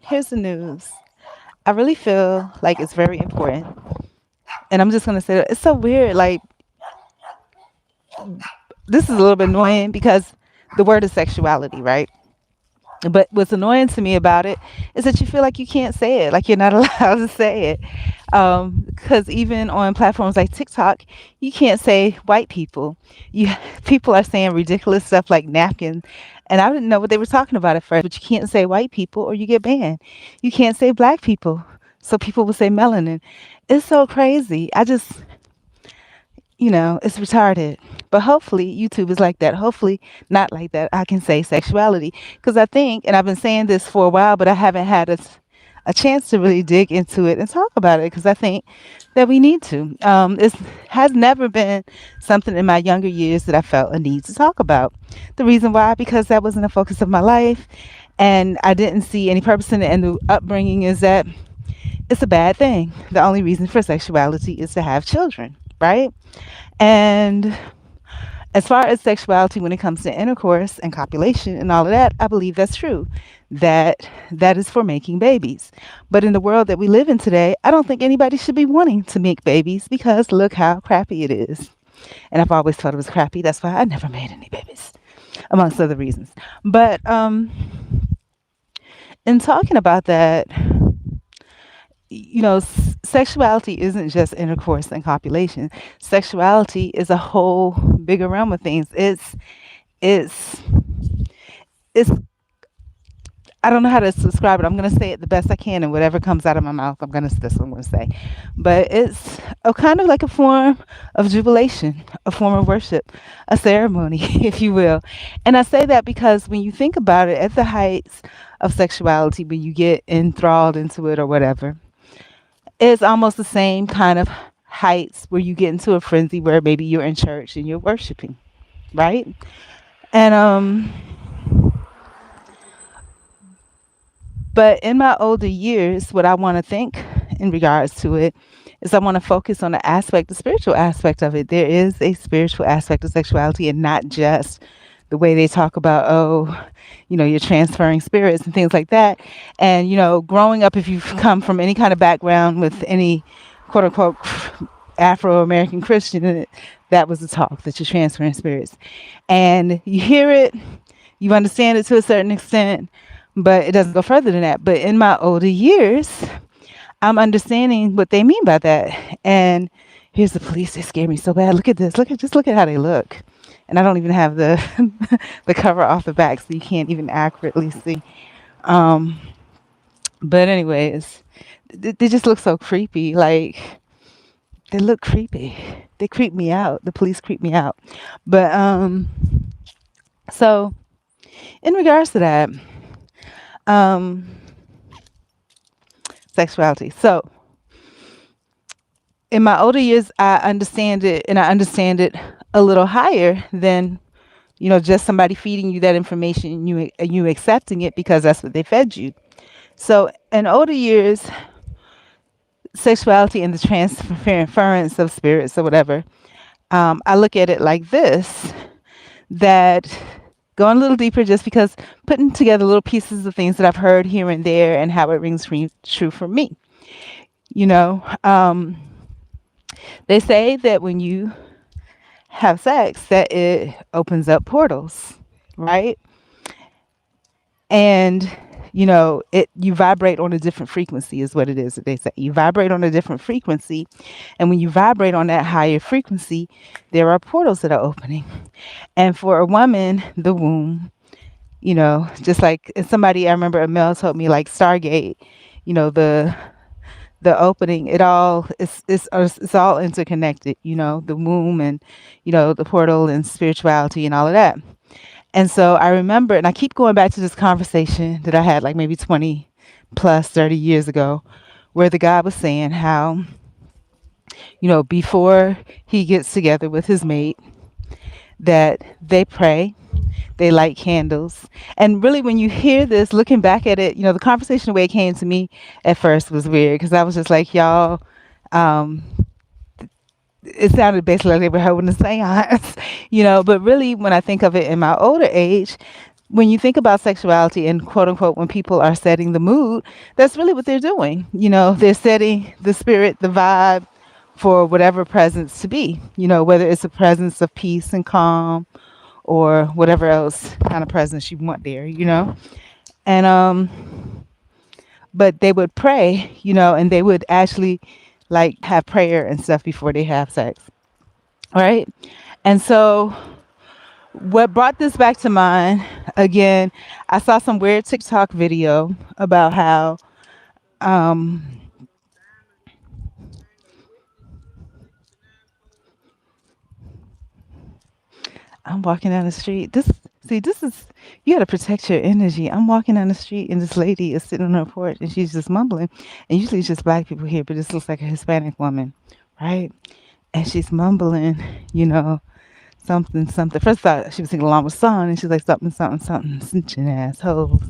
here's the news. I really feel like it's very important. And I'm just going to say that it's so weird. Like, this is a little bit annoying because the word is sexuality, right? But what's annoying to me about it is that you feel like you can't say it, like you're not allowed to say it. Because even on platforms like TikTok, you can't say white people. You People are saying ridiculous stuff like napkin, and I didn't know what they were talking about at first. But you can't say white people or you get banned. You can't say black people, so people will say melanin. It's so crazy. It's retarded. But hopefully YouTube is like that. Hopefully not like that. I can say sexuality because I think, and I've been saying this for a while, but I haven't had a chance to really dig into it and talk about it because I think that we need to. It has never been something in my younger years that I felt a need to talk about. The reason why, because that wasn't the focus of my life, and I didn't see any purpose in it. And the upbringing is that it's a bad thing. The only reason for sexuality is to have children, right? And as far as sexuality when it comes to intercourse and copulation and all of that, I believe that's true. That is for making babies. But in the world that we live in today, I don't think anybody should be wanting to make babies because look how crappy it is. And I've always thought it was crappy. That's why I never made any babies, amongst other reasons. But in talking about that, sexuality isn't just intercourse and copulation. Sexuality is a whole bigger realm of things. It's it's I don't know how to describe it. I'm gonna say it the best I can, and whatever comes out of my mouth, that's what I'm gonna say. But it's a kind of like a form of jubilation, a form of worship, a ceremony, if you will. And I say that because when you think about it, at the heights of sexuality, when you get enthralled into it or whatever, it's almost the same kind of heights where you get into a frenzy where maybe you're in church and you're worshiping, right? And but in my older years, what I want to think in regards to it is I want to focus on the spiritual aspect of it. There is a spiritual aspect of sexuality and not just the way they talk about, oh, you're transferring spirits and things like that. And, growing up, if you've come from any kind of background with any quote unquote Afro American Christian in it, that was the talk that you're transferring spirits. And you hear it, you understand it to a certain extent, but it doesn't go further than that. But in my older years, I'm understanding what they mean by that. And here's the police. They scare me so bad. Look at this. Just look at how they look. And I don't even have the the cover off the back, so you can't even accurately see. Um, but anyways, they just look so creepy. Like they look creepy. They creep me out. The police creep me out. But so in regards to that, um, sexuality. So in my older years, I understand it, and I understand it a little higher than just somebody feeding you that information and you accepting it because that's what they fed you. So in older years, sexuality and the transference of spirits or whatever, I look at it like this: that going a little deeper, just because putting together little pieces of things that I've heard here and there and how it rings true for me. You know, um, they say that when you have sex, that it opens up portals, right? And it you vibrate on a different frequency is what it is that they say. You vibrate on a different frequency, and when you vibrate on that higher frequency, there are portals that are opening. And for a woman, the womb, just like somebody, I remember a male told me, like Stargate, the opening, it's all interconnected, the womb and the portal and spirituality and all of that. And so I remember, and I keep going back to this conversation that I had like maybe 20 plus 30 years ago, where the guy was saying how, before he gets together with his mate, that they pray, they light candles. And really, when you hear this, looking back at it, the conversation, the way it came to me at first was weird because I was just like, y'all, um, it sounded basically like they were holding a seance, but really when I think of it in my older age, when you think about sexuality and quote unquote, when people are setting the mood, that's really what they're doing. They're setting the spirit, the vibe for whatever presence to be, whether it's a presence of peace and calm or whatever else kind of presence you want there. And, but they would pray, and they would actually like have prayer and stuff before they have sex. Right. And so what brought this back to mind again, I saw some weird TikTok video about how um I'm walking down the street. This is, you got to protect your energy. I'm walking down the street and this lady is sitting on her porch and she's just mumbling. And usually it's just black people here, but this looks like a Hispanic woman, right? And she's mumbling, you know, something, something. First I thought she was singing along with song, and she's like something, something, something, cinching assholes.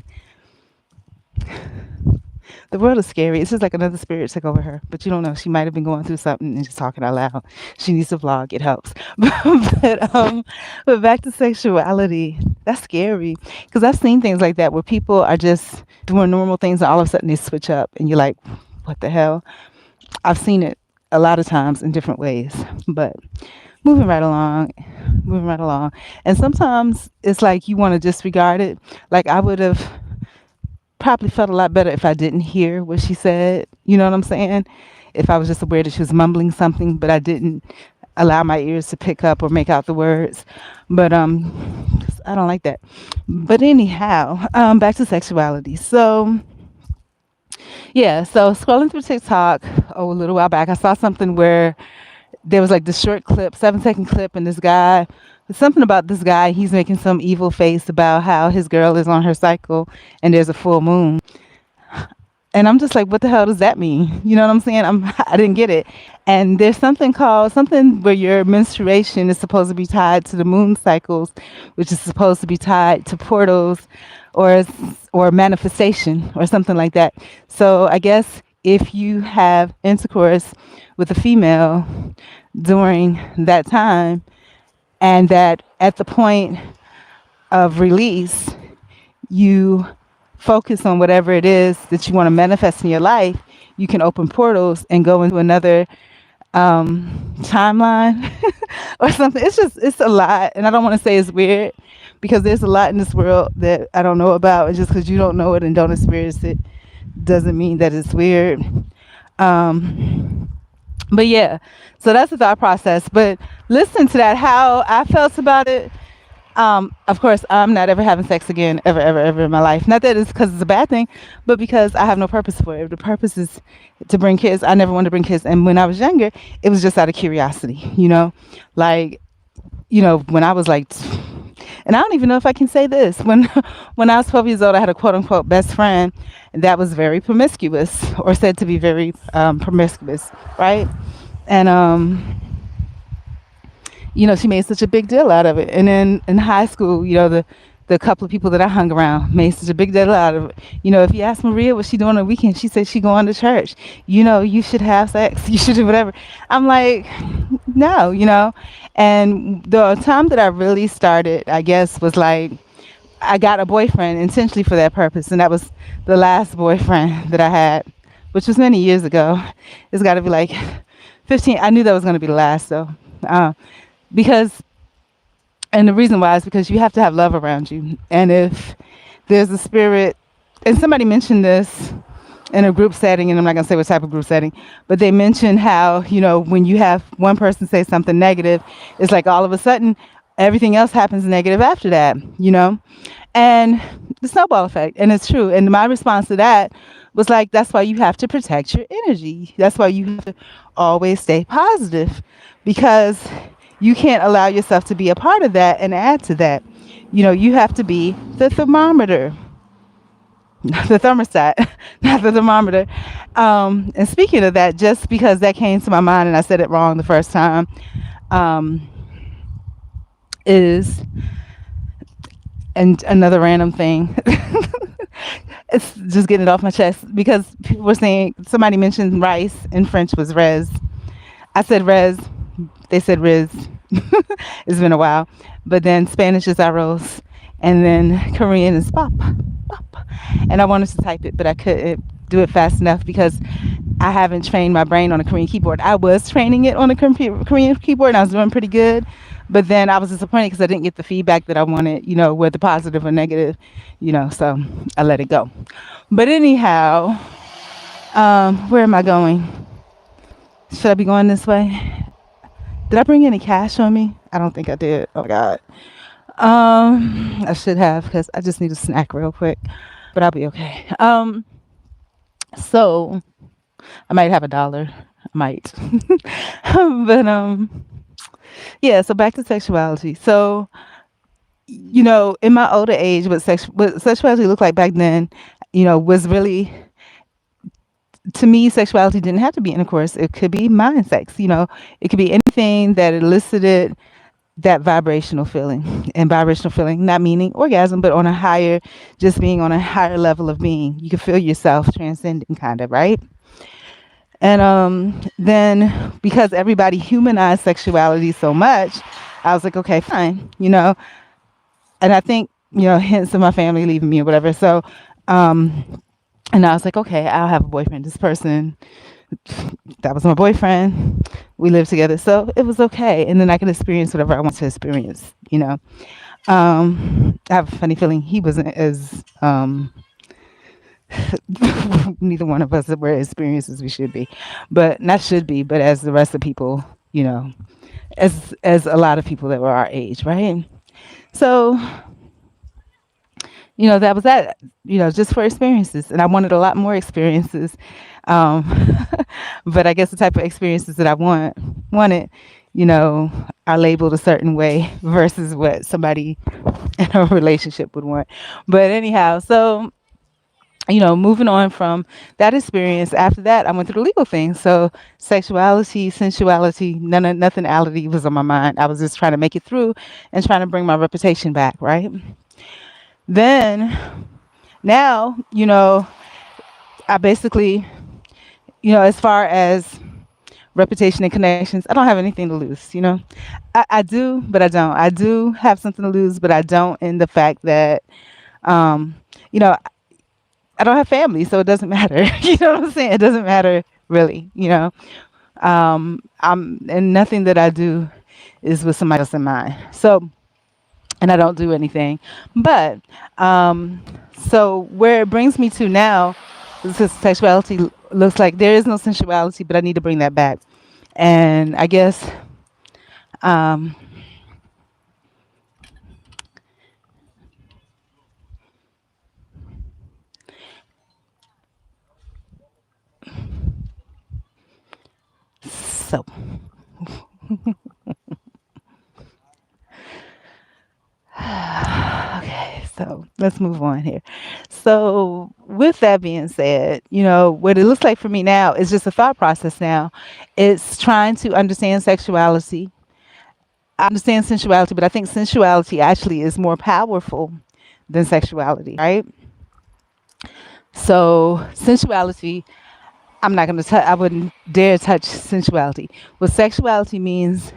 The world is scary. It's just like another spirit took over her, but you don't know. She might have been going through something and just talking out loud. She needs to vlog. It helps. But back to sexuality. That's scary because I've seen things like that where people are just doing normal things and all of a sudden they switch up, and you're like, "What the hell?" I've seen it a lot of times in different ways, but moving right along, moving right along. And sometimes it's like you want to disregard it. Like I would have probably felt a lot better if I didn't hear what she said. You know what I'm saying? If I was just aware that she was mumbling something, but I didn't allow my ears to pick up or make out the words. But I don't like that. But anyhow, back to sexuality. So yeah, so scrolling through TikTok, a little while back, I saw something where there was like this short clip, 7-second clip, and this guy, something about this guy, he's making some evil face about how his girl is on her cycle and there's a full moon. And I'm just like, what the hell does that mean? You know what I'm saying? I didn't get it. And there's something called something where your menstruation is supposed to be tied to the moon cycles, which is supposed to be tied to portals or or manifestation or something like that. So I guess if you have intercourse with a female during that time, and that at the point of release, you focus on whatever it is that you want to manifest in your life, you can open portals and go into another timeline or something. It's a lot. And I don't want to say it's weird because there's a lot in this world that I don't know about. And just because you don't know it and don't experience it doesn't mean that it's weird. Um, but yeah, so that's the thought process. But listen to that, how I felt about it. Of course, I'm not ever having sex again, ever, ever, ever in my life. Not that it's because it's a bad thing, but because I have no purpose for it. The purpose is to bring kids. I never wanted to bring kids. And when I was younger, it was just out of curiosity, like, when I was like, and I don't even know if I can say this. When I was 12 years old, I had a quote unquote best friend that was very promiscuous, or said to be very promiscuous, right? And she made such a big deal out of it. And then in high school, the couple of people that I hung around made such a big deal out of it. If you ask Maria what she doing on the weekend, she said she going to church. You should have sex. You should do whatever. I'm like, no. And the time that I really started, I guess, was like, I got a boyfriend intentionally for that purpose. And that was the last boyfriend that I had, which was many years ago. It's got to be like 15. I knew that was going to be the last, though. Because, and the reason why is because you have to have love around you. And if there's a spirit, and somebody mentioned this in a group setting, and I'm not going to say what type of group setting, but they mentioned how, when you have one person say something negative, it's like all of a sudden everything else happens negative after that, and the snowball effect. And it's true. And my response to that was like, that's why you have to protect your energy. That's why you have to always stay positive, because you can't allow yourself to be a part of that and add to that. You have to be the thermometer, the thermostat, not the thermometer. And speaking of that, just because that came to my mind and I said it wrong the first time, is, and another random thing, it's just getting it off my chest because people were saying, somebody mentioned rice in French was res. I said res. They said Riz. It's been a while. But then Spanish is arroz. and then Korean is pop, pop. And I wanted to type it, but I couldn't do it fast enough because I haven't trained my brain on a Korean keyboard. I was training it on a Korean keyboard, and I was doing pretty good. But then I was disappointed because I didn't get the feedback that I wanted, whether positive or negative, so I let it go. But anyhow, where am I going? Should I be going this way? Did I bring any cash on me? I don't think I did. Oh my God. I should have because I just need a snack real quick, but I'll be okay. So I might have $1. I might. But yeah, so back to sexuality. So, in my older age, what sexuality looked like back then, was really, to me, sexuality didn't have to be intercourse. It could be mind sex, it could be anything that elicited that vibrational feeling. And vibrational feeling, not meaning orgasm, but on a higher, just being on a higher level of being. You can feel yourself transcending, kind of, right? And then because everybody humanized sexuality so much, I was like, okay, fine, And I think, hints of my family leaving me or whatever. So, and I was like, okay, I'll have a boyfriend. This person, that was my boyfriend. We lived together. So it was okay. And then I can experience whatever I want to experience, I have a funny feeling he wasn't as, neither one of us were as experienced as we should be, but not should be, but as the rest of people, as a lot of people that were our age, right? So, that was that, just for experiences. And I wanted a lot more experiences. Um, but I guess the type of experiences that I wanted, are labeled a certain way versus what somebody in a relationship would want. But anyhow, so moving on from that experience, after that, I went through the legal thing. So sexuality, sensuality, nothingality was on my mind. I was just trying to make it through and trying to bring my reputation back, right? Then now, I basically, as far as reputation and connections, I don't have anything to lose, I do, but I don't. I do have something to lose, but I don't, in the fact that, um, you know, I don't have family, so it doesn't matter. You know what I'm saying? It doesn't matter really, and nothing that I do is with somebody else in mind. So, and I don't do anything. But so where it brings me to now, this sexuality looks like there is no sensuality, but I need to bring that back. And I guess um, so. Okay, so let's move on here. So, with that being said, what it looks like for me now is just a thought process now. It's trying to understand sexuality. I understand sensuality, but I think sensuality actually is more powerful than sexuality, right? So, sensuality, I'm not going to touch, I wouldn't dare touch sensuality. What sexuality means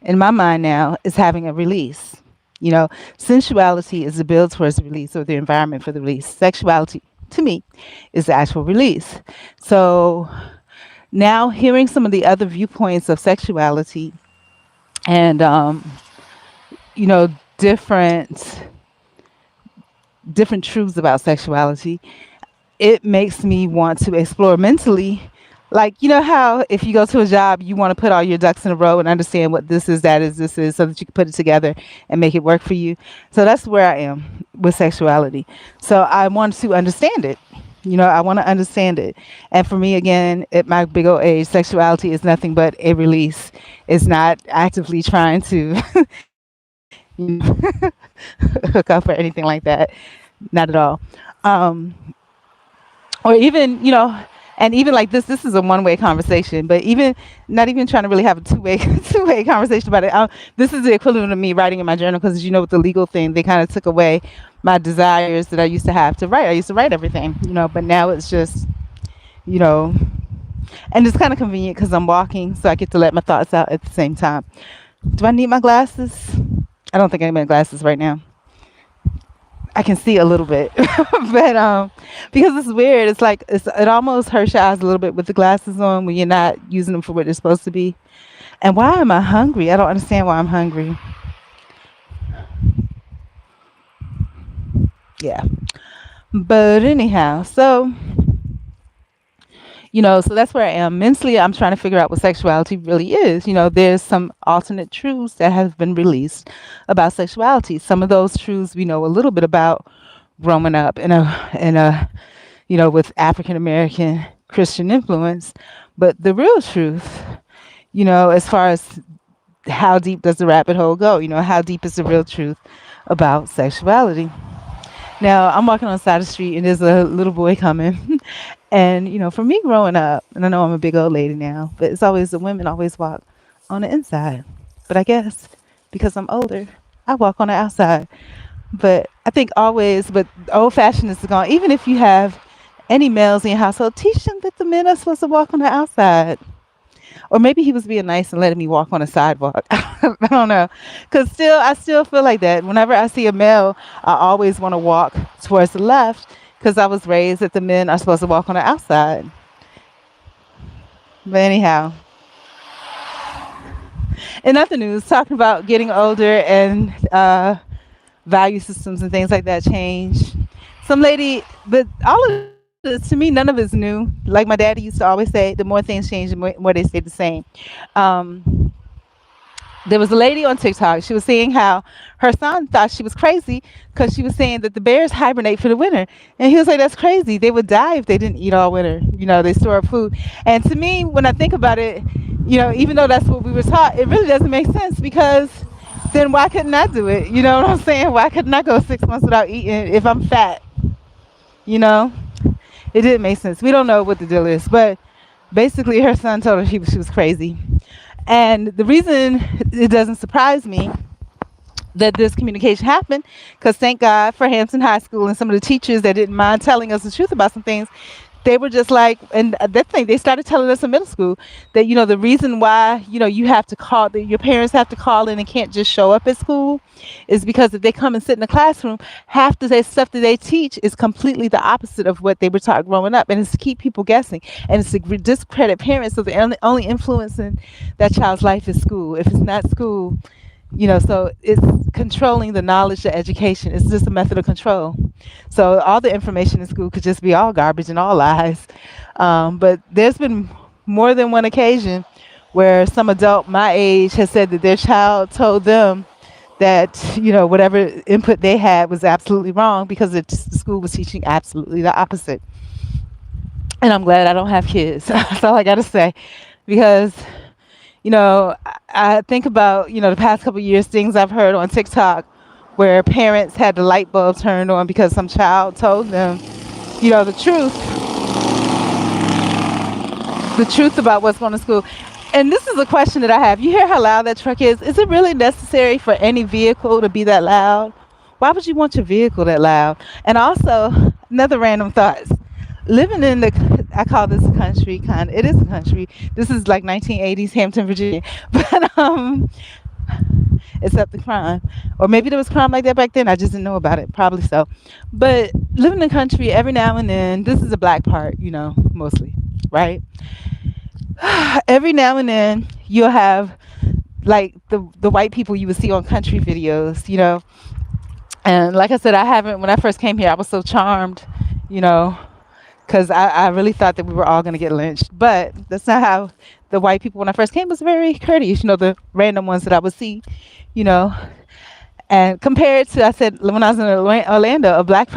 in my mind now is having a release. Sensuality is the build towards the release or the environment for the release. Sexuality, to me, is the actual release. So now hearing some of the other viewpoints of sexuality and, you know, different different truths about sexuality, it makes me want to explore mentally. Like, how if you go to a job, you want to put all your ducks in a row and understand what this is, that is, this is, so that you can put it together and make it work for you. So that's where I am with sexuality. So I want to understand it. I want to understand it. And for me, again, at my big old age, sexuality is nothing but a release. It's not actively trying to you know, hook up or anything like that. Not at all. Um, or even, and even like this is a one-way conversation, but even not even trying to really have a two-way two-way conversation about it. This is the equivalent of me writing in my journal because, with the legal thing, they kind of took away my desires that I used to have to write. I used to write everything, but now it's just, you know, and it's kind of convenient because I'm walking, so I get to let my thoughts out at the same time. Do I need my glasses? I don't think I need my glasses right now. I can see a little bit, but because it's weird. It's like it almost hurts your eyes a little bit with the glasses on when you're not using them for what they're supposed to be. And why am I hungry? I don't understand why I'm hungry. Yeah, but anyhow, so so that's where I am mentally. I'm trying to figure out what sexuality really is. There's some alternate truths that have been released about sexuality. Some of those truths we know a little bit about growing up in a with African American Christian influence. But the real truth, as far as how deep does the rabbit hole go, how deep is the real truth about sexuality? Now, I'm walking on the side of the street and there's a little boy coming. And, for me growing up, and I know I'm a big old lady now, but it's always the women always walk on the inside. But I guess because I'm older, I walk on the outside. But I think always, but old fashioned is gone. Even if you have any males in your household, teach them that the men are supposed to walk on the outside. Or maybe he was being nice and letting me walk on a sidewalk. I don't know. Because I still feel like that. Whenever I see a male, I always want to walk towards the left because I was raised that the men are supposed to walk on the outside. But anyhow, in other news, talking about getting older and value systems and things like that change. Some lady, but all of this, to me, none of it's new. Like my daddy used to always say, the more things change, the more they stay the same. Um, there was a lady on TikTok. She was saying how her son thought she was crazy because she was saying that the bears hibernate for the winter. And he was like, that's crazy. They would die if they didn't eat all winter. They store up food. And to me, when I think about it, even though that's what we were taught, it really doesn't make sense because then why couldn't I do it? You know what I'm saying? Why couldn't I go 6 months without eating if I'm fat? You know? It didn't make sense. We don't know what the deal is. But basically, her son told her she was crazy. And the reason it doesn't surprise me that this communication happened, because thank God for Hampton High School and some of the teachers that didn't mind telling us the truth about some things. They were just like, and that thing, they started telling us in middle school that, the reason why, you have to call, that your parents have to call in and can't just show up at school is because if they come and sit in the classroom, half the stuff that they teach is completely the opposite of what they were taught growing up. And it's to keep people guessing. And it's to discredit parents. So the only influence in that child's life is school. If it's not school, so it's controlling the knowledge, the education. It's just a method of control. So all the information in school could just be all garbage and all lies. But there's been more than one occasion where some adult my age has said that their child told them that, whatever input they had was absolutely wrong because the school was teaching absolutely the opposite. And I'm glad I don't have kids. That's all I got to say. Because I think about, the past couple of years, things I've heard on TikTok where parents had the light bulb turned on because some child told them, the truth about what's going to school. And this is a question that I have. You hear how loud that truck is? Is it really necessary for any vehicle to be that loud? Why would you want your vehicle that loud? And also, another random thought. Living in I call this a country, it is a country. This is like 1980s Hampton, Virginia. But except the crime. Or maybe there was crime like that back then. I just didn't know about it. Probably so. But living in the country, every now and then, this is a black part, mostly, right? Every now and then, you'll have like the white people you would see on country videos, And like I said, when I first came here, I was so charmed, because I really thought that we were all going to get lynched. But that's not how the white people, when I first came, was very courteous, the random ones that I would see, And compared to, I said, when I was in Orlando, a black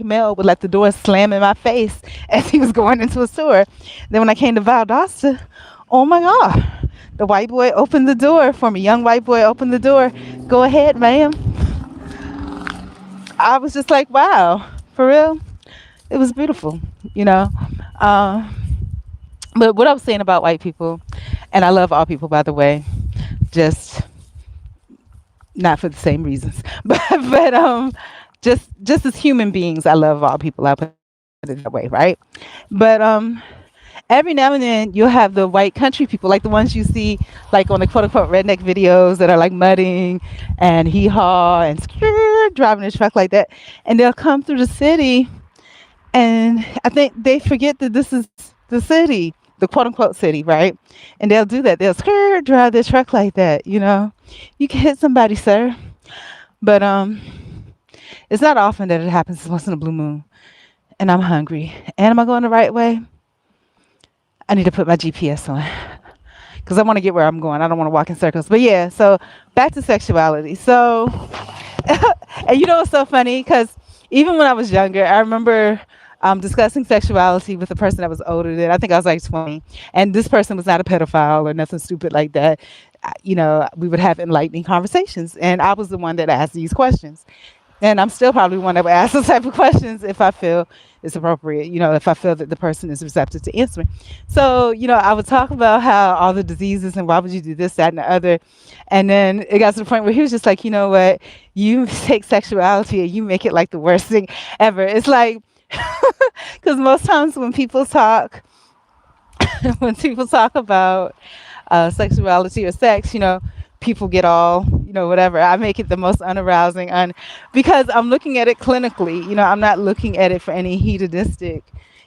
male would let the door slam in my face as he was going into a store. Then when I came to Valdosta, oh my God, the white boy opened the door for me. Young white boy opened the door. Go ahead, ma'am. I was just like, wow, for real? It was beautiful, But what I was saying about white people, and I love all people, by the way, just not for the same reasons, but just as human beings, I love all people. I put it that way, right? But every now and then you'll have the white country people, like the ones you see like on the quote unquote redneck videos that are like mudding and hee haw and driving a truck like that. And they'll come through the city, and I think they forget that this is the city, the quote unquote city, right? And they'll do that. They'll drive their truck like that, you know. You can hit somebody, sir. But it's not often that it happens. It's once in a blue moon. And I'm hungry. And am I going the right way? I need to put my GPS on because I want to get where I'm going. I don't want to walk in circles. But yeah, so back to sexuality. So, and you know what's so funny? Because even when I was younger, I remember discussing sexuality with a person that was older than, I think I was like 20. And this person was not a pedophile or nothing stupid like that. You know, we would have enlightening conversations. And I was the one that asked these questions. And I'm still probably one that would ask those type of questions if I feel it's appropriate, you know, if I feel that the person is receptive to answering. So, you know, I would talk about how all the diseases and why would you do this, that, and the other. And then it got to the point where he was just like, you know what, you take sexuality and you make it like the worst thing ever. It's like, because most times when people talk, when people talk about sexuality or sex, you know, people get all, you know, whatever. I make it the most unarousing, because I'm looking at it clinically. You know, I'm not looking at it for any hedonistic.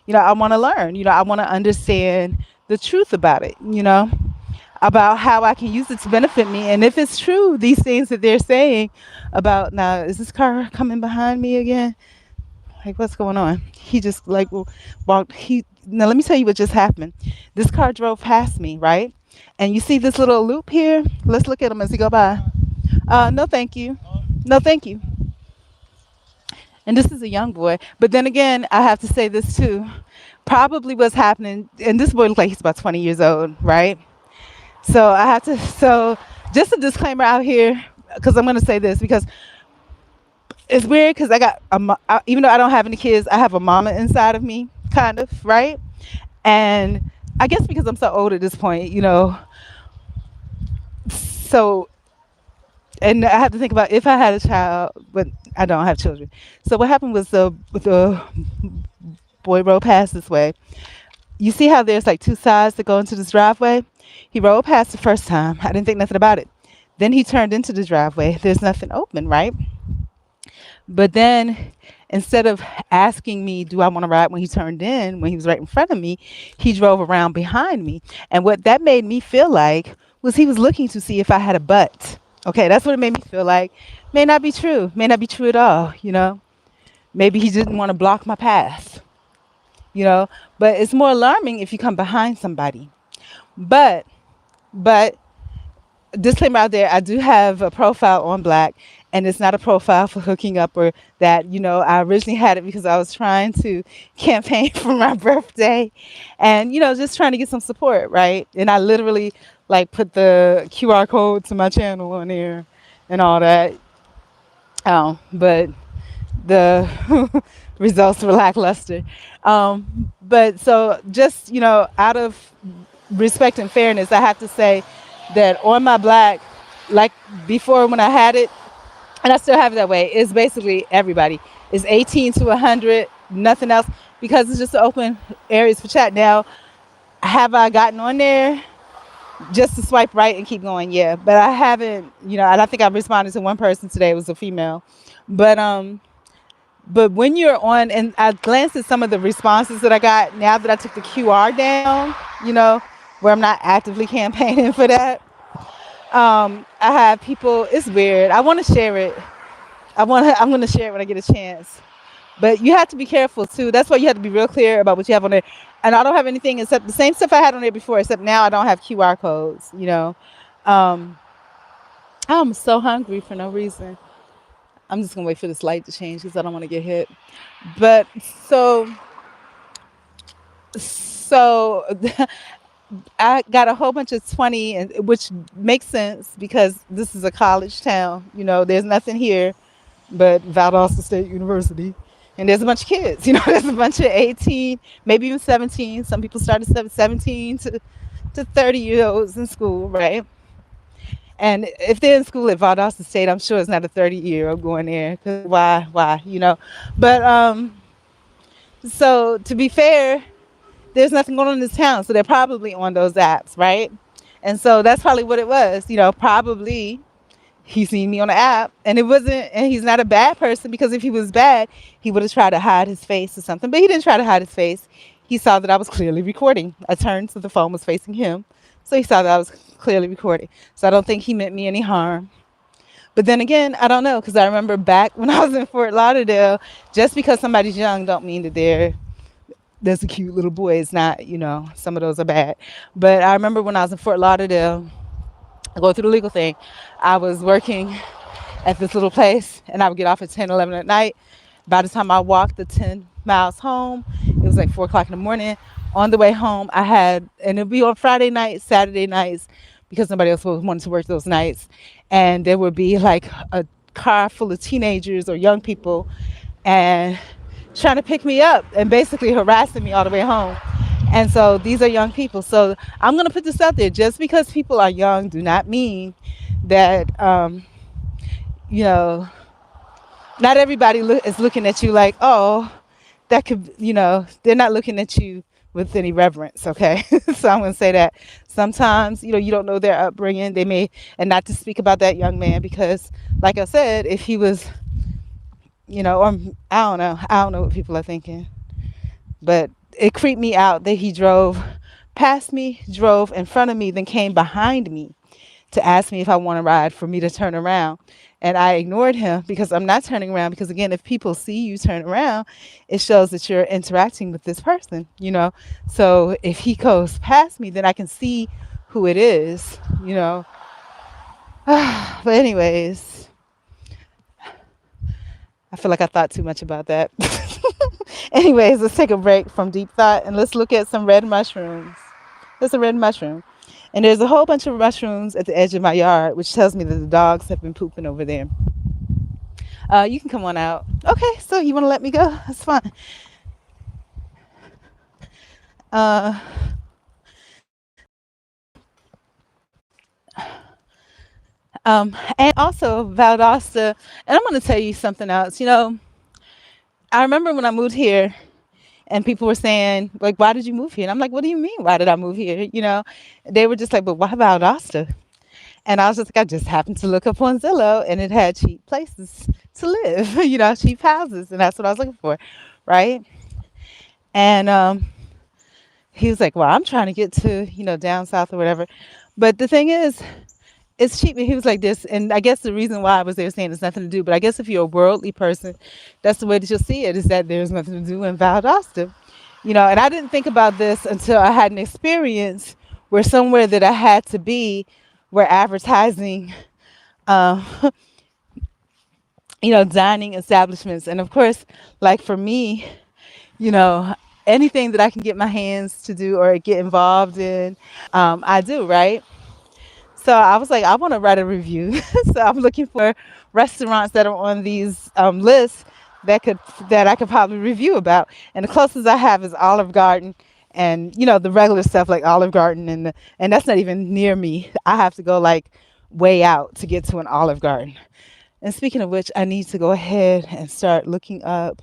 You know, I want to learn. You know, I want to understand the truth about it. You know, about how I can use it to benefit me, and if it's true, these things that they're saying about. Now, is this car coming behind me again? Like, what's going on? He just like walked. Now let me tell you what just happened. This car drove past me, right? And you see this little loop here? Let's look at him as he go by. No, thank you. No, thank you. And this is a young boy. But then again, I have to say this too. Probably what's happening, and this boy looks like he's about 20 years old, right? So I have to, so just a disclaimer out here, because I'm going to say this, because it's weird, because I got, even though I don't have any kids, I have a mama inside of me, kind of, right? And I guess because I'm so old at this point, you know, so, and I have to think about if I had a child, but I don't have children. So what happened was the boy rode past this way. You see how there's like two sides that go into this driveway? He rode past the first time. I didn't think nothing about it. Then he turned into the driveway. There's nothing open, right? But then instead of asking me, do I want to ride, when he turned in, when he was right in front of me, he drove around behind me. And what that made me feel like was he was looking to see if I had a butt. Okay, that's what it made me feel like. May not be true. May not be true at all, you know. Maybe he didn't want to block my path, you know. But it's more alarming if you come behind somebody. But disclaimer out there, I do have a profile on Black, and it's not a profile for hooking up or that. You know, I originally had it because I was trying to campaign for my birthday and, you know, just trying to get some support, right? And I literally like put the QR code to my channel on there and all that. But the results were lackluster. But so just, you know, out of respect and fairness, I have to say that on my Black, like before when I had it, and I still have it that way, it's basically everybody. It's 18 to 100, nothing else, because it's just open areas for chat. Now, have I gotten on there just to swipe right and keep going? Yeah, but I haven't, you know, and I think I've responded to one person today. It was a female. But when you're on, and I glanced at some of the responses that I got now that I took the QR down, you know, where I'm not actively campaigning for that. I have people, it's weird. I want to share it. I'm going to share it when I get a chance. But you have to be careful too. That's why you have to be real clear about what you have on there. And I don't have anything except the same stuff I had on there before, except now I don't have QR codes, you know. I'm so hungry for no reason. I'm just going to wait for this light to change because I don't want to get hit. But so I got a whole bunch of 20, and which makes sense because this is a college town. You know, there's nothing here but Valdosta State University. And there's a bunch of kids, you know, there's a bunch of 18, maybe even 17. Some people started 17 to 30-year-olds in school, right? And if they're in school at Valdosta State, I'm sure it's not a 30-year-old going there. 'Cause why, you know? But so to be fair, there's nothing going on in this town, so they're probably on those apps, right? And so that's probably what it was. Probably he seen me on the app, and it wasn't. And he's not a bad person, because if he was bad, he would have tried to hide his face or something. But he didn't try to hide his face. He saw that I was clearly recording. I turned so the phone was facing him, so he saw that I was clearly recording. So I don't think he meant me any harm. But then again, I don't know, because I remember back when I was in Fort Lauderdale, just because somebody's young don't mean that there's a cute little boy. It's not, some of those are bad. But I remember when I was in Fort Lauderdale, I go through the legal thing. I was working at this little place, and I would get off at 10, 11 at night. By the time I walked the 10 miles home, it was like 4 o'clock in the morning. On the way home, and it'd be on Friday nights, Saturday nights, because nobody else wanted to work those nights. And there would be like a car full of teenagers or young people and trying to pick me up and basically harassing me all the way home. And so these are young people. So I'm going to put this out there. Just because people are young do not mean that, not everybody is looking at you like, oh, that could, they're not looking at you with any reverence, okay? So I'm going to say that sometimes, you don't know their upbringing. They may, and not to speak about that young man, because like I said, if he was, or I don't know what people are thinking, but it creeped me out that he drove past me, drove in front of me, then came behind me to ask me if I want to ride, for me to turn around. And I ignored him, because I'm not turning around, because again, if people see you turn around, it shows that you're interacting with this person, So if he goes past me, then I can see who it is, But anyways, I feel like I thought too much about that. Anyways, let's take a break from deep thought and let's look at some red mushrooms. There's a red mushroom. And there's a whole bunch of mushrooms at the edge of my yard, which tells me that the dogs have been pooping over there. You can come on out. Okay, so you want to let me go? That's fine. And also Valdosta, and I'm going to tell you something else. I remember when I moved here, and people were saying, like, why did you move here? And I'm like, what do you mean, why did I move here? They were just like, but why Valdosta? And I was just like, I just happened to look up on Zillow, and it had cheap places to live, cheap houses. And that's what I was looking for, right? And he was like, well, I'm trying to get to, down south or whatever. But the thing is, it's cheap. And he was like this. And I guess the reason why I was there saying it's nothing to do, but I guess if you're a worldly person, that's the way that you'll see it, is that there's nothing to do in Valdosta. And I didn't think about this until I had an experience where somewhere that I had to be, where advertising, dining establishments. And of course, like for me, anything that I can get my hands to do or get involved in, I do, right? So I was like, I want to write a review. So I'm looking for restaurants that are on these lists that I could probably review about. And the closest I have is Olive Garden, and the regular stuff like Olive Garden, and that's not even near me. I have to go like way out to get to an Olive Garden. And speaking of which, I need to go ahead and start looking up.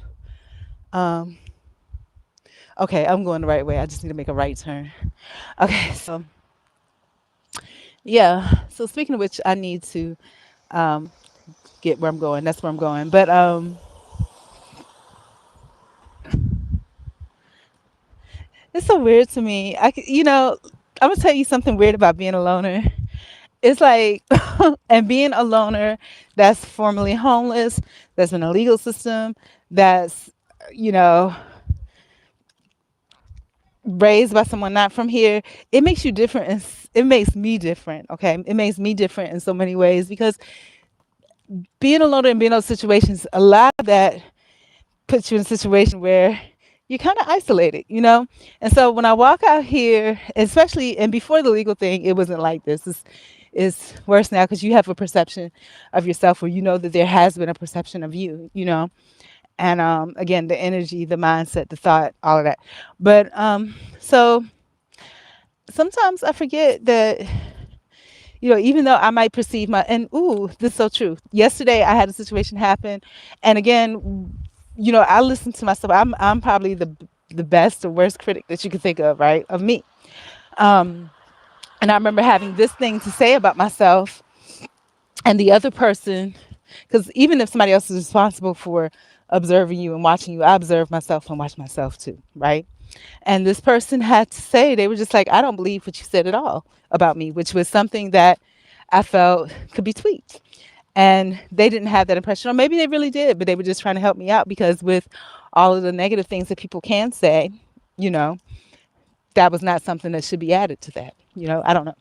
Okay, I'm going the right way. I just need to make a right turn. Okay, so yeah. So speaking of which, I need to get where I'm going. That's where I'm going. But it's so weird to me. I'm gonna tell you something weird about being a loner. It's like, and being a loner that's formerly homeless, that's in a legal system, that's, you know, raised by someone not from here, it makes you different. It makes me different. Okay. It makes me different in so many ways, because being a loner and being in those situations, a lot of that puts you in a situation where you're kind of isolated. And so when I walk out here, especially, and before the legal thing, it wasn't like this. It's worse now, because you have a perception of yourself, or that there has been a perception of you. And again, the energy, the mindset, the thought, all of that. But so sometimes I forget that, even though I might perceive this is so true. Yesterday I had a situation happen, and again, I listen to myself. I'm probably the the best or worst critic that you could think of, right? Of me. Um, and I remember having this thing to say about myself, and the other person, because even if somebody else is responsible for observing you and watching you, I observe myself and watch myself too, right? And this person had to say, they were just like, I don't believe what you said at all about me, which was something that I felt could be tweaked. And they didn't have that impression, or maybe they really did, but they were just trying to help me out because with all of the negative things that people can say, you know, that was not something that should be added to that. I don't know.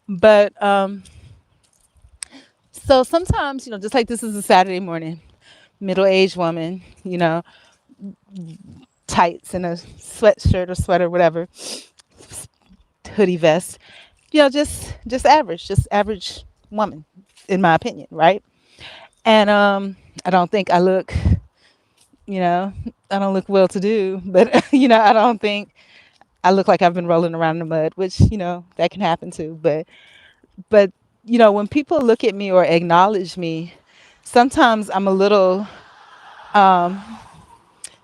But so sometimes, just like this is a Saturday morning, middle-aged woman, tights and a sweatshirt or sweater, whatever, hoodie vest, just average woman, in my opinion, right? And I don't think I look, you know, I don't look well to do, but I don't think I look like I've been rolling around in the mud, which that can happen too. But when people look at me or acknowledge me, sometimes I'm a little um,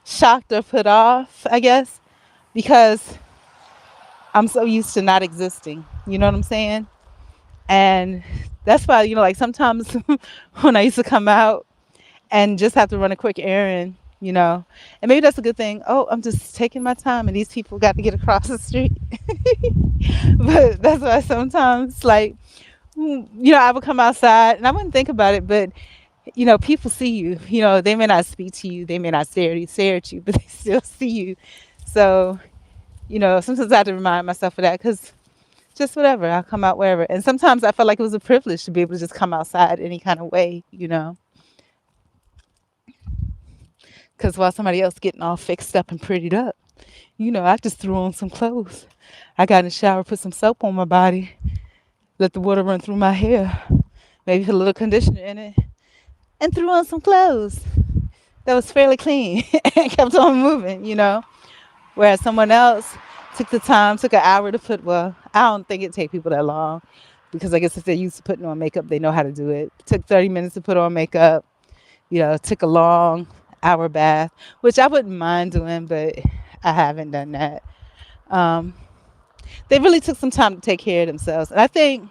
shocked or put off, I guess, because I'm so used to not existing. You know what I'm saying? And that's why, like sometimes when I used to come out and just have to run a quick errand, and maybe that's a good thing. Oh, I'm just taking my time and these people got to get across the street. But that's why sometimes, like, I would come outside and I wouldn't think about it, but people see you. They may not speak to you, they may not stare at you, but they still see you. So, sometimes I have to remind myself of that because just whatever, I'll come out wherever. And sometimes I felt like it was a privilege to be able to just come outside any kind of way, because while somebody else getting all fixed up and prettied up, I just threw on some clothes. I got in the shower, put some soap on my body, let the water run through my hair, maybe put a little conditioner in it, and threw on some clothes that was fairly clean and kept on moving. Whereas someone else took an hour to put, well, I don't think it take people that long because I guess if they're used to putting on makeup, they know how to do it. Took 30 minutes to put on makeup, took a long hour bath, which I wouldn't mind doing, but I haven't done that. Um, they really took some time to take care of themselves. And I don't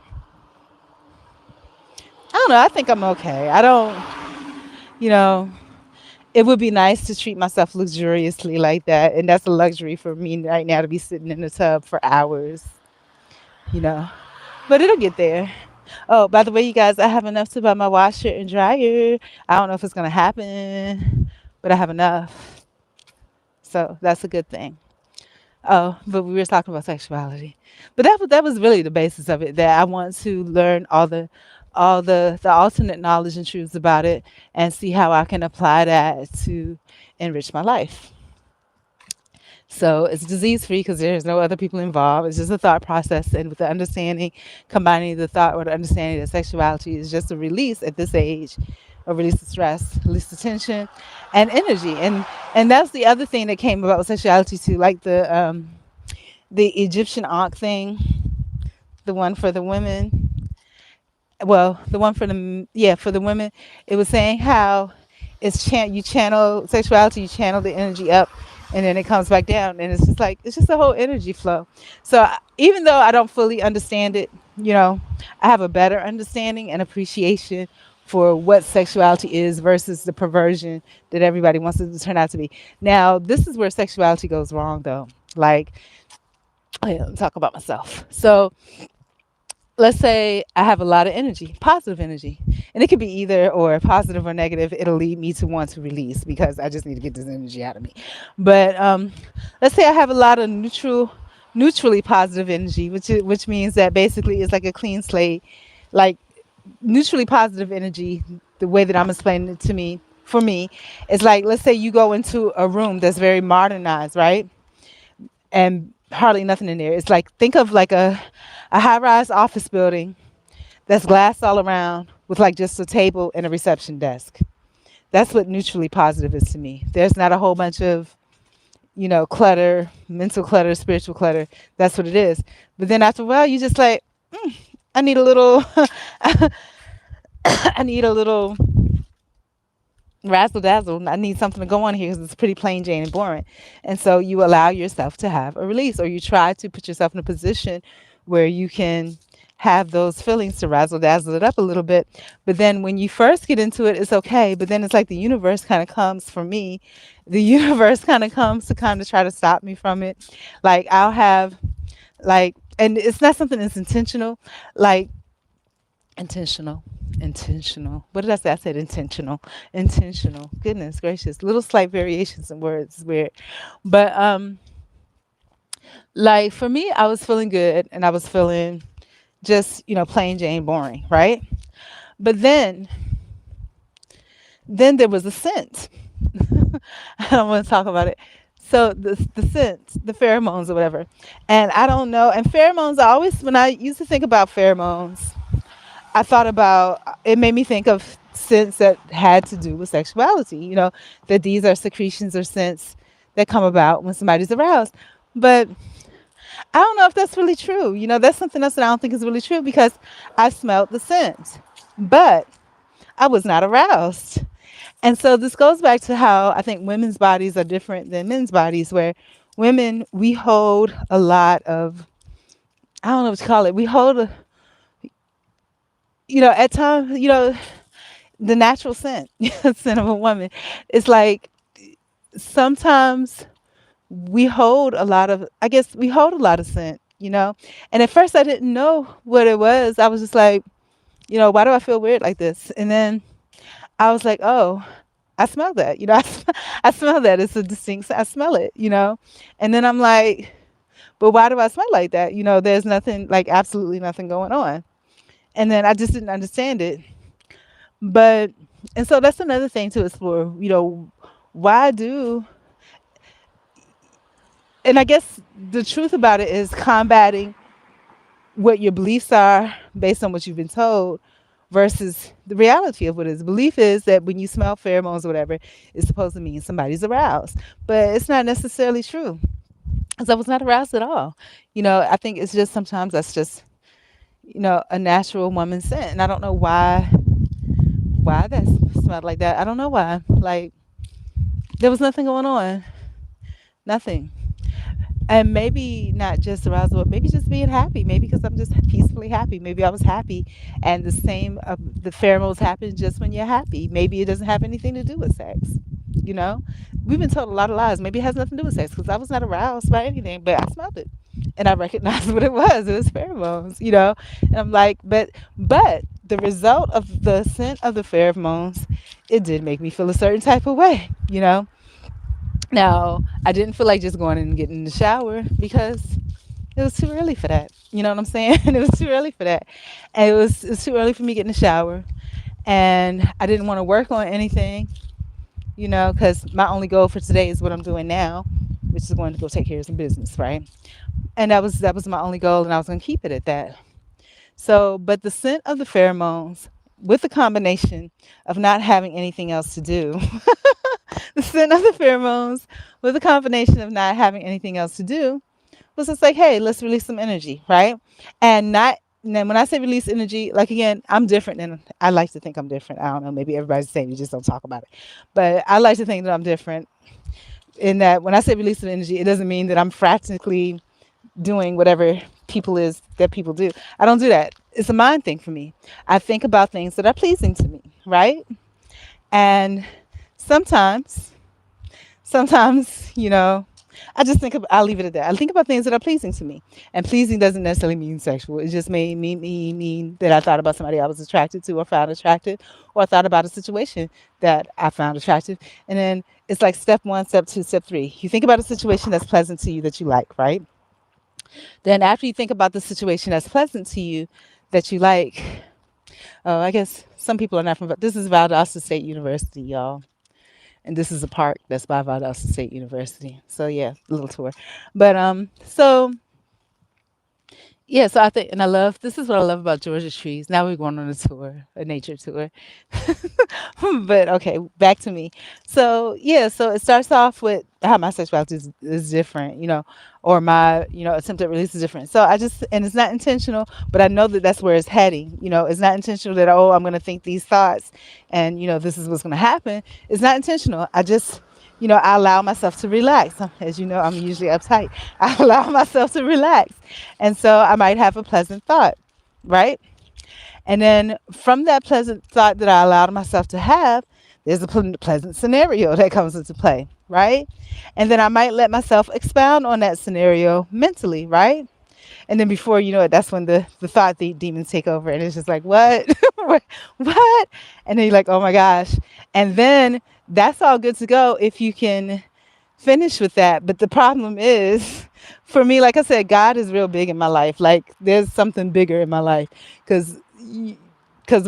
know, I think I'm okay. I don't, you know, it would be nice to treat myself luxuriously like that. And that's a luxury for me right now to be sitting in the tub for hours, you know. But it'll get there. Oh, by the way, you guys, I have enough to buy my washer and dryer. I don't know if it's going to happen, but I have enough. So that's a good thing. Oh, but we were talking about sexuality. But that was really the basis of it, that I want to learn all the alternate knowledge and truths about it and see how I can apply that to enrich my life. So it's disease free because there's no other people involved. It's just a thought process, and with the understanding, combining the thought with the understanding that sexuality is just a release at this age, a release of stress, release of tension, and energy. And that's the other thing that came about with sexuality too, like the Egyptian Ankh thing, the one for the women. Well, the one for the women. It was saying how you channel sexuality, you channel the energy up, and then it comes back down, and it's just a whole energy flow. So even though I don't fully understand it, I have a better understanding and appreciation for what sexuality is versus the perversion that everybody wants it to turn out to be. Now, this is where sexuality goes wrong, though. Like, oh yeah, let me talk about myself. So let's say I have a lot of energy, positive energy, and it could be either or positive or negative. It'll lead me to want to release because I just need to get this energy out of me. But let's say I have a lot of neutrally positive energy, which means that basically it's like a clean slate. Like neutrally positive energy, the way that I'm explaining it to me, for me, is like, let's say you go into a room that's very modernized, right? And hardly nothing in there. It's like, think of like a high-rise office building that's glass all around with like just a table and a reception desk. That's what neutrally positive is to me. There's not a whole bunch of, clutter, mental clutter, spiritual clutter. That's what it is. But then after a while, you just like, I need a little, I need a little, razzle dazzle. I need something to go on here because it's pretty plain Jane and boring. And so you allow yourself to have a release, or you try to put yourself in a position where you can have those feelings to razzle dazzle it up a little bit. But then when you first get into it, it's okay. But then it's like the universe kind of comes for me. The universe kind of comes to kind of try to stop me from it. Like I'll have like, and it's not something that's intentional, like intentional, intentional. What did I say? I said intentional, intentional. Goodness gracious, little slight variations in words is weird, but like for me, I was feeling good, and I was feeling just plain Jane boring, right? But then there was a scent. I don't want to talk about it. So the scent, the pheromones or whatever, and I don't know. And pheromones, I always when I used to think about pheromones, I thought about it made me think of scents that had to do with sexuality. That these are secretions or scents that come about when somebody's aroused. But I don't know if that's really true. That's something else that I don't think is really true because I smelled the scent, but I was not aroused. And so this goes back to how I think women's bodies are different than men's bodies, where women, we hold a lot of, I don't know what to call it. We hold, at times, the natural scent, scent of a woman. It's like sometimes we hold a lot of, I guess we hold a lot of scent. And at first I didn't know what it was. I was just like, why do I feel weird like this? And then I was like, oh, I smell that. I smell that. It's a distinct, I smell it. And then I'm like, but why do I smell like that? There's nothing, like absolutely nothing going on. And then I just didn't understand it. But, and so that's another thing to explore, why do, and I guess the truth about it is combating what your beliefs are based on what you've been told versus the reality of what it is. Belief is that when you smell pheromones or whatever, it's supposed to mean somebody's aroused. But it's not necessarily true because I was not aroused at all. I think it's just sometimes that's just, a natural woman scent. And I don't know why that smelled like that. I don't know why. Like there was nothing going on. Nothing. And maybe not just arousal, but maybe just being happy. Maybe because I'm just peacefully happy. Maybe I was happy, and the same the pheromones happen just when you're happy. Maybe it doesn't have anything to do with sex. You know, we've been told a lot of lies. Maybe it has nothing to do with sex because I was not aroused by anything, but I smelled it, and I recognized what it was. It was pheromones. And I'm like, but the result of the scent of the pheromones, it did make me feel a certain type of way. Now, I didn't feel like just going in and getting in the shower because it was too early for that. You know what I'm saying? It was too early for that. And it was too early for me to get in the shower. And I didn't want to work on anything, because my only goal for today is what I'm doing now, which is going to go take care of some business, right? And that was my only goal, and I was going to keep it at that. So, but the scent of the pheromones with the combination of not having anything else to do, the scent of the pheromones with a combination of not having anything else to do was just like, hey, let's release some energy, right? And not, and then when I say release energy, like again, I'm different and I like to think I'm different. I don't know, maybe everybody's saying you just don't talk about it. But I like to think that I'm different in that when I say release of energy, it doesn't mean that I'm frantically doing whatever people do. I don't do that. It's a mind thing for me. I think about things that are pleasing to me, right? And sometimes sometimes, I just I'll leave it at that. I think about things that are pleasing to me. And pleasing doesn't necessarily mean sexual. It just may mean that I thought about somebody I was attracted to or found attractive, or I thought about a situation that I found attractive. And then it's like step one, step two, step three. You think about a situation that's pleasant to you that you like, right? Then after you think about the situation that's pleasant to you that you like, oh, I guess some people are not from, this is Valdosta State University, y'all. And this is a park that's by Valdosta State University. So yeah, a little tour. But so Yeah, so I think, and I love, this is what I love about Georgia trees. Now we're going on a tour, a nature tour. But okay, back to me. So yeah, so it starts off with how my sexuality is different, or my, attempt at release is different. So I just, and it's not intentional, but I know that that's where it's heading. It's not intentional that, oh, I'm going to think these thoughts and, this is what's going to happen. It's not intentional. I just, I allow myself to relax. As you know, I'm usually uptight. I allow myself to relax. And so I might have a pleasant thought, right? And then from that pleasant thought that I allowed myself to have, there's a pleasant scenario that comes into play, right? And then I might let myself expound on that scenario mentally, right? And then before you know it, that's when the thought demons take over. And it's just like, what? What? And then you're like, oh my gosh. And then that's all good to go if you can finish with that. But the problem is, for me, like I said, God is real big in my life. Like there's something bigger in my life, because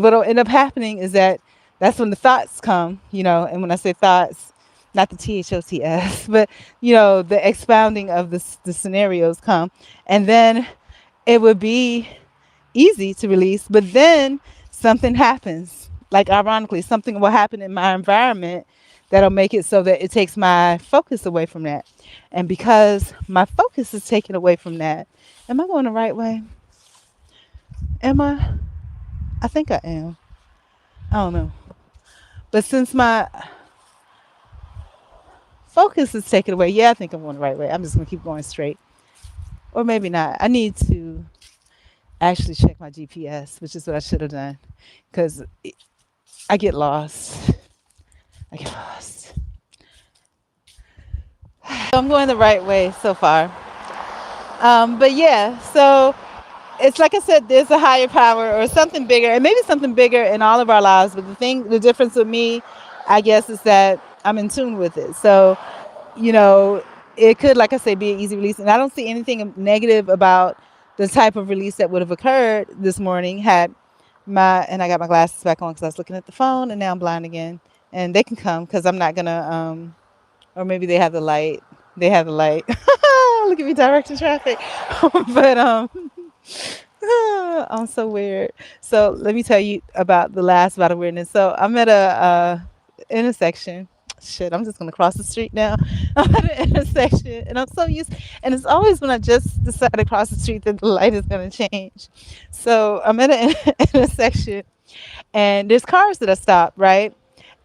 what'll end up happening is that that's when the thoughts come, and when I say thoughts, not the THOTS, but the expounding of the scenarios come, and then it would be easy to release, but then something happens. Like ironically, something will happen in my environment that'll make it so that it takes my focus away from that. And because my focus is taken away from that, am I going the right way? Am I? I think I am. I don't know. But since my focus is taken away, yeah, I think I'm going the right way. I'm just going to keep going straight. Or maybe not. I need to actually check my GPS, which is what I should have done, because I get lost. I get lost. So I'm going the right way so far. But yeah, so it's like I said, there's a higher power or something bigger, and maybe something bigger in all of our lives. But the difference with me, I guess, is that I'm in tune with it. So, you know, it could, like I say, be an easy release. And I don't see anything negative about the type of release that would have occurred this morning had and I got my glasses back on because I was looking at the phone, and now I'm blind again. And they can come because I'm not gonna, or maybe they have the light. They have the light. Look at me directing traffic. But I'm so weird. So let me tell you about the last bout of weirdness. So I'm at a intersection. Shit, I'm just gonna cross the street now. I'm at an intersection, and I'm so used. And it's always when I just decide to cross the street that the light is gonna change. So I'm at an intersection, and there's cars that are stopped, right?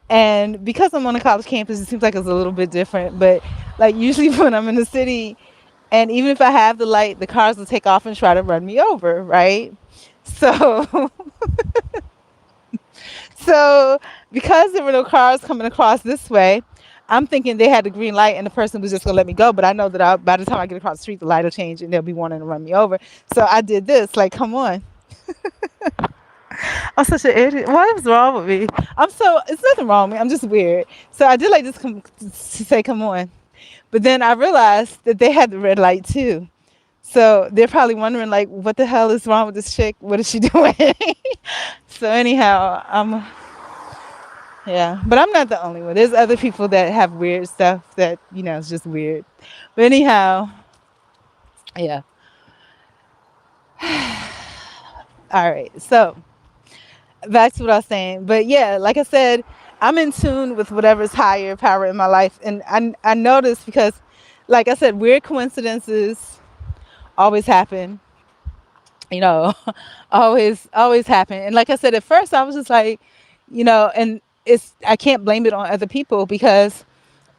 And because I'm on a college campus, it seems like it's a little bit different. But like usually when I'm in the city, and even if I have the light, the cars will take off and try to run me over, right? So, so because there were no cars coming across this way, I'm thinking they had the green light and the person was just gonna let me go. But I know that by the time I get across the street, the light will change and they'll be wanting to run me over. So I did this, like, come on. I'm such an idiot. What is wrong with me? It's nothing wrong with me. I'm just weird. So I did like this to say, come on. But then I realized that they had the red light too. So they're probably wondering, like, what the hell is wrong with this chick? What is she doing? So anyhow, yeah. But I'm not the only one. There's other people that have weird stuff that, is just weird. But anyhow, yeah. All right. So back to what I was saying. But yeah, like I said, I'm in tune with whatever's higher power in my life. And I noticed because, like I said, weird coincidences always happen, you know, always happen. And like I said, at first I was just like, and I can't blame it on other people because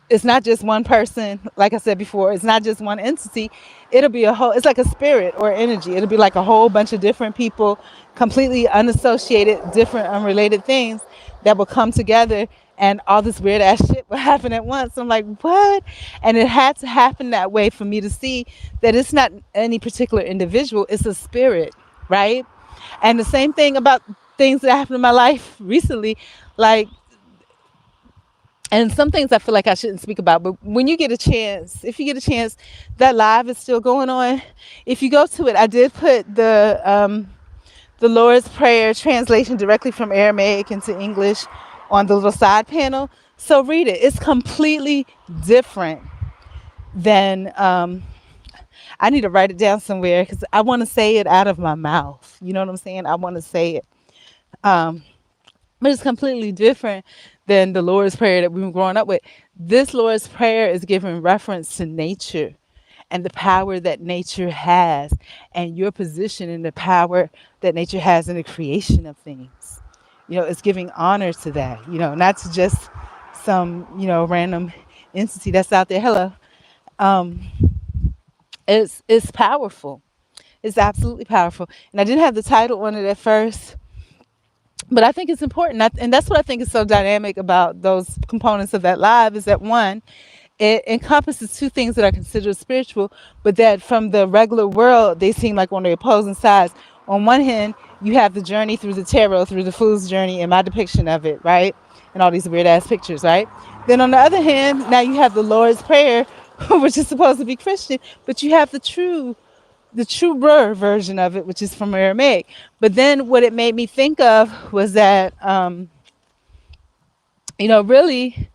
it's not just one person. Like I said before, it's not just one entity. It'll be it's like a spirit or energy. It'll be like a whole bunch of different people, completely unassociated, different, unrelated things that will come together, and all this weird ass shit will happen at once. I'm like, what? And it had to happen that way for me to see that it's not any particular individual, it's a spirit, right? And the same thing about things that happened in my life recently, like, and some things I feel like I shouldn't speak about, but when you get a chance, if you get a chance, that live is still going on. If you go to it, I did put the Lord's Prayer translation directly from Aramaic into English on the little side panel. So read it. It's completely different than I need to write it down somewhere because I want to say it out of my mouth. You know what I'm saying? I want to say it. Um, but it's completely different than the Lord's Prayer that we've been growing up with. This Lord's Prayer is giving reference to nature and the power that nature has, and your position in the power that nature has in the creation of things. It's giving honor to that, not to just some, random entity that's out there. Hello. Um, it's powerful. It's absolutely powerful. And I didn't have the title on it at first, but I think it's important. And that's what I think is so dynamic about those components of that live is that one, it encompasses two things that are considered spiritual, but that from the regular world, they seem like on the opposing sides. On one hand, you have the journey through the tarot, through the fool's journey, and my depiction of it, right? And all these weird ass pictures, right? Then on the other hand, now you have the Lord's Prayer, which is supposed to be Christian, but you have the true version of it, which is from Aramaic. But then what it made me think of was that, really,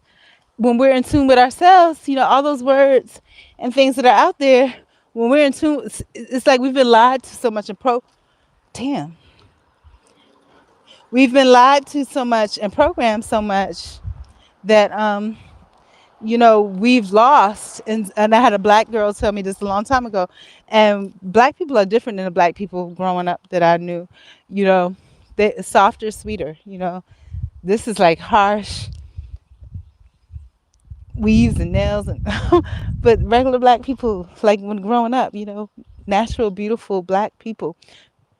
when we're in tune with ourselves, all those words and things that are out there, when we're in tune, it's like we've been lied to so much damn, we've been lied to so much and programmed so much that, we've lost. And I had a black girl tell me this a long time ago. And black people are different than the black people growing up that I knew. They softer, sweeter. This is like harsh weaves and nails, and but regular black people, like when growing up, natural, beautiful black people,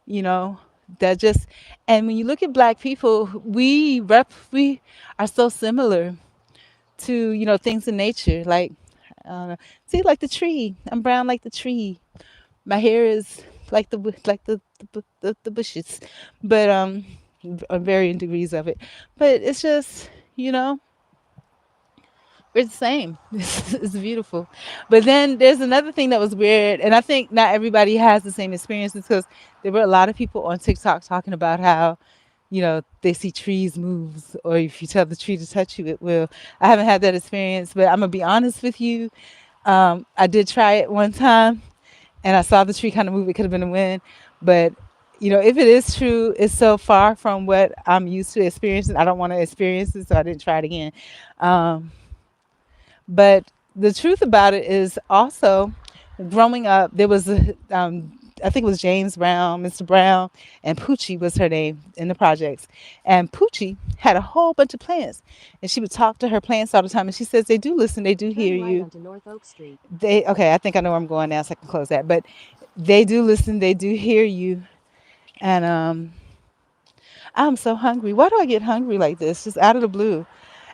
you know, that just. And when you look at black people, we are so similar to things in nature, like see, like the tree. I'm brown like the tree. My hair is like the bushes, but on varying degrees of it. But it's just we're the same. It's beautiful. But then there's another thing that was weird, and I think not everybody has the same experiences because there were a lot of people on TikTok talking about how they see trees move, or if you tell the tree to touch you, it will. I haven't had that experience, but I'm gonna be honest with you. I did try it one time, and I saw the tree kind of move. It could have been the wind, but if it is true, it's so far from what I'm used to experiencing. I don't want to experience it, so I didn't try it again. Um, but the truth about it is also growing up, there was I think it was James Brown, Mr. Brown, and Poochie was her name in the projects. And Poochie had a whole bunch of plants, and she would talk to her plants all the time. And she says they do listen, they do hear you. They okay, I think I know where I'm going now, so I can close that. But they do listen, they do hear you. And I'm so hungry. Why do I get hungry like this, just out of the blue?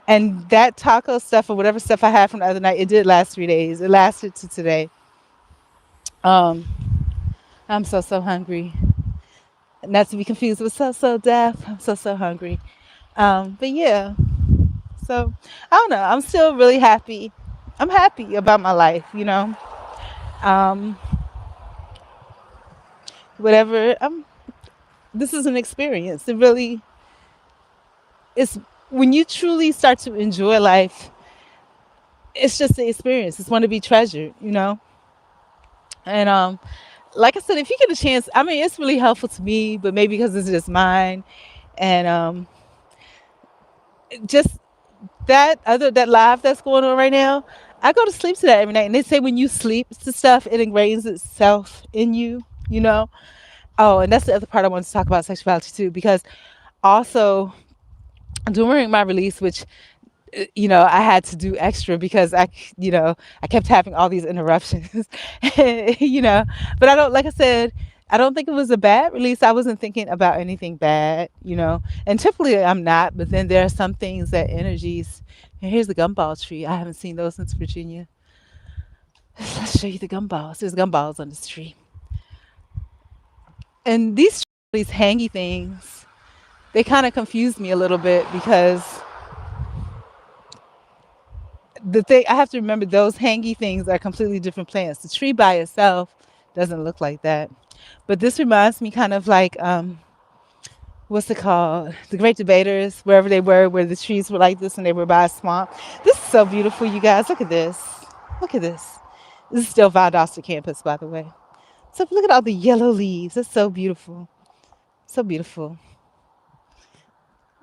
And that taco stuff or whatever stuff I had from the other night, it did last 3 days. It lasted to today. Um, I'm so hungry. Not to be confused with so deaf. I'm so hungry. But yeah, so I don't know. I'm still really happy. I'm happy about my life. Um, whatever. This is an experience. It really is. When you truly start to enjoy life, it's just an experience. It's one to be treasured. And like I said, if you get a chance, I mean, it's really helpful to me, but maybe because it's just mine. And just that live that's going on right now, I go to sleep to that every night. And they say when you sleep to stuff, it ingrains itself in you. Oh, and that's the other part I wanted to talk about sexuality too, because also during my release, which I had to do extra because I kept having all these interruptions, you know, but like I said, I don't think it was a bad release. I wasn't thinking about anything bad. And typically I'm not, but then there are some things that energies, and here's the gumball tree. I haven't seen those since Virginia. Let's show you the gumballs. There's gumballs on this tree. And these hangy things, they kind of confuse me a little bit because the thing I have to remember, those hangy things are completely different plants. The tree by itself doesn't look like that. But this reminds me kind of like what's it called? The Great Debaters, wherever they were, where the trees were like this and they were by a swamp. This is so beautiful, you guys. Look at this. Look at this. This is still Valdosta campus, by the way. So look at all the yellow leaves. It's so beautiful. So beautiful.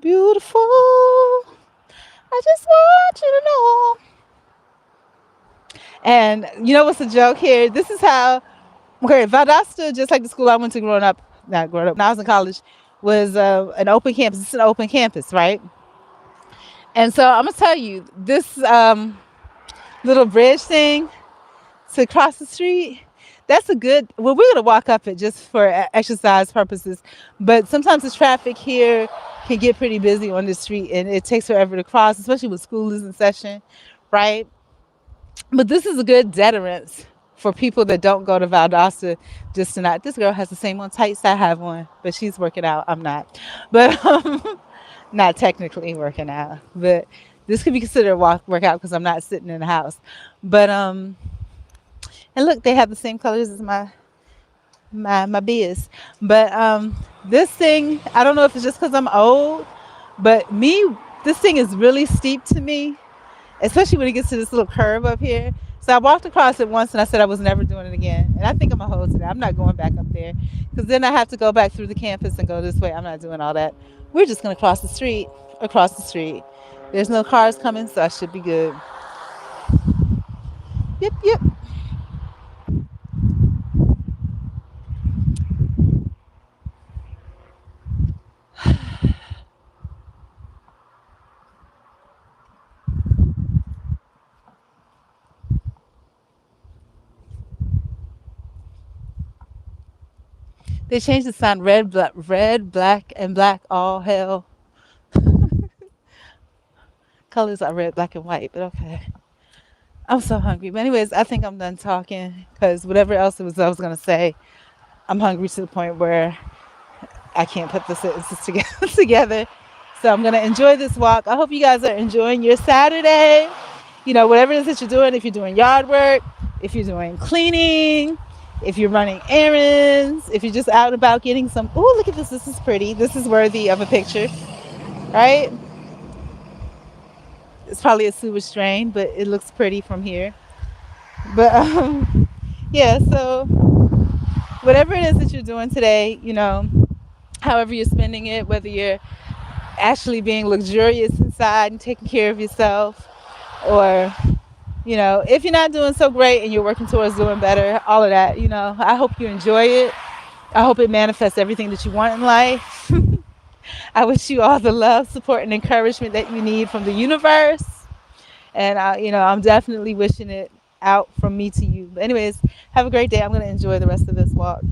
Beautiful. I just want you to know. And you know what's the joke here? This is how, okay, Valdosta, just like the school I went to growing up, not growing up, when I was in college, was an open campus. It's an open campus, right? And so I'm going to tell you, this little bridge thing to cross the street, that's a good, well, we're going to walk up it just for exercise purposes. But sometimes the traffic here can get pretty busy on the street and it takes forever to cross, especially when school is in session, right? But this is a good deterrence for people that don't go to Valdosta just to not. This girl has the same on tights I have on, but she's working out. I'm not. But not technically working out. But this could be considered a workout because I'm not sitting in the house. But and look, they have the same colors as my biz. But this thing, I don't know if it's just because I'm old, but this thing is really steep to me, especially when it gets to this little curve up here. So I walked across it once and I said I was never doing it again. And I think I'm a hold to that. I'm not going back up there because then I have to go back through the campus and go this way. I'm not doing all that. We're just going to cross the street, across the street. There's no cars coming, so I should be good. Yep, yep. They changed the sign red, black, and black, all hell. Colors are red, black, and white, but okay. I'm so hungry. But anyways, I think I'm done talking because whatever else it was I was gonna say, I'm hungry to the point where I can't put the sentences together. So I'm gonna enjoy this walk. I hope you guys are enjoying your Saturday. You know, whatever it is that you're doing, if you're doing yard work, if you're doing cleaning, if you're running errands, if you're just out and about getting some, oh, look at this. This is pretty. This is worthy of a picture, right? It's probably a sewage strain, but it looks pretty from here. But yeah, so whatever it is that you're doing today, you know, however you're spending it, whether you're actually being luxurious inside and taking care of yourself, or, you know, if you're not doing so great and you're working towards doing better, all of that, you know, I hope you enjoy it. I hope it manifests everything that you want in life. I wish you all the love, support, and encouragement that you need from the universe. And you know, I'm definitely wishing it out from me to you. But anyways, have a great day. I'm going to enjoy the rest of this walk.